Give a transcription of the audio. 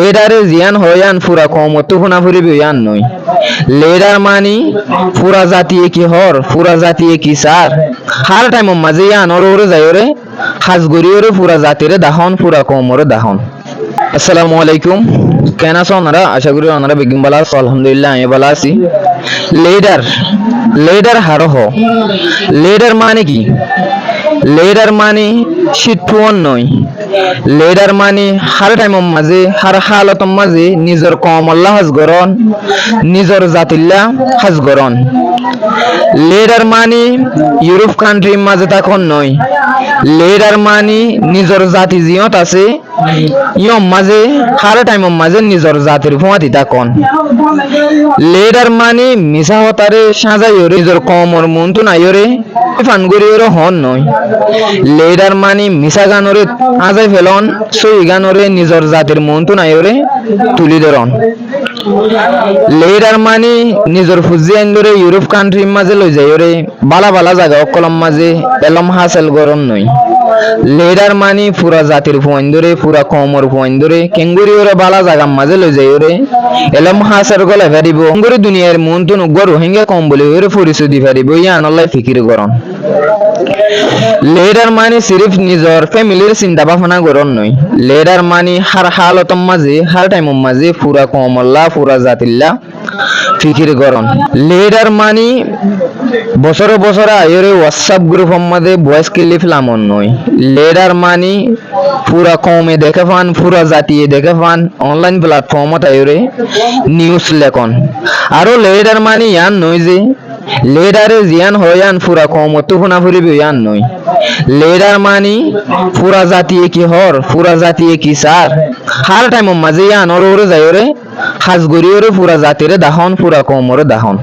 লেডারে জিয়ান হয়ান পুরা কমতো ফুনা ফুরি বিয়ান নই লেডার মানি পুরা জাতিয়ে কি হর পুরা জাতিয়ে কি সার হার টাইম মাঝে ইয়ান ওরে যায়রে হাজ গরিয়রে পুরা জাতিরে দাহন পুরা কমরে দাহন। আসসালামু আলাইকুম, কেন আছো ওনারা? আশা করি ওনারা বেগিং বালা আছো। আলহামদুলিল্লাহ আমি বালা আছি। লেডার লেডার হারহ লেডার মানে কি? লেডার মানে শিটফুয়ন নয়। লেডার মানে হার টাইমর মাঝে হার হালতর মাঝে নিজের কমল্লা হাজ গরন নিজের জাতিল্লা হাজ গরন। লেডার মানে ইউরোপ কান্ট্রির মাঝে তখন নয়। লেডার মানে নিজের জাতি জিয়ত আছে ইয়ম মাঝে হার টাইমর মাঝে নিজের জাতির ফুয়াতি তখন। লেডার মানে মিশা হতারে সাজাইরে নিজের কমর মন্তু নাইরে ফানগরিয়রে হন নয়। লেডার মানে মিশা গানরে আজাই ফেলন সই গানরে নিজের জাতির মন্তু নাইরে তুলি ধরন। লেডার মানে নিজের ফুজি আইনরে ইউরোপ কান্ট্রির মাঝে লই যাইরে বালা বালা জায়গা অকলম মাঝে এলম হাসেল গরন নয়। লেডার মানে পুরা জাতির ফুয়াইন ধরে পুরা কমর ফুয়াইন ধরে কেঙ্গুরি ওরে বালা জাগার মাঝে লই যাই ওরে এলম হাসের গলে ফেরিব কেঙ্গুরি দুনিয়ার মন তো গরু হেঙ্গে কম বলে ওরে পরিচয় দি ফেরিব ইয়া আনলাই ফিকির গরন। লেডার মানে সিরিফ নিজের ফ্যামিলির চিন্তা ভাবনা গরন নয়। লেডার মানে হার হালতম মাঝে হার টাইমর মাঝে পুরা কমল্লা পুরা জাতিল্লা ফিকির গরন। লেডার মানে বছরে বছরে আয়রে হোয়াটসঅ্যাপ গ্রুপের মাঝে ভয়েস ক্লিপ লামন নয়। লেডার মানে পুরা কমে দেখে পান পুরা জাতিয়ে দেখে পান অনলাইন প্ল্যাটফর্মত আয়রে নিউজ লেখন। আরো লেডার মানে ইয়ান নয় যে লেডারে জিয়ান হয়ান পুরা কমতো ফুনা ফুরি বিয়ান নয়। লেডার মানে পুরা জাতিয়ে কি হর পুরা জাতিয়ে কি সার হার টাইমর মাঝে ইয়ান ওরে যায়রে হাজ গরিয়রে পুরা জাতিরে দাহন পুরা কমরে দাহন।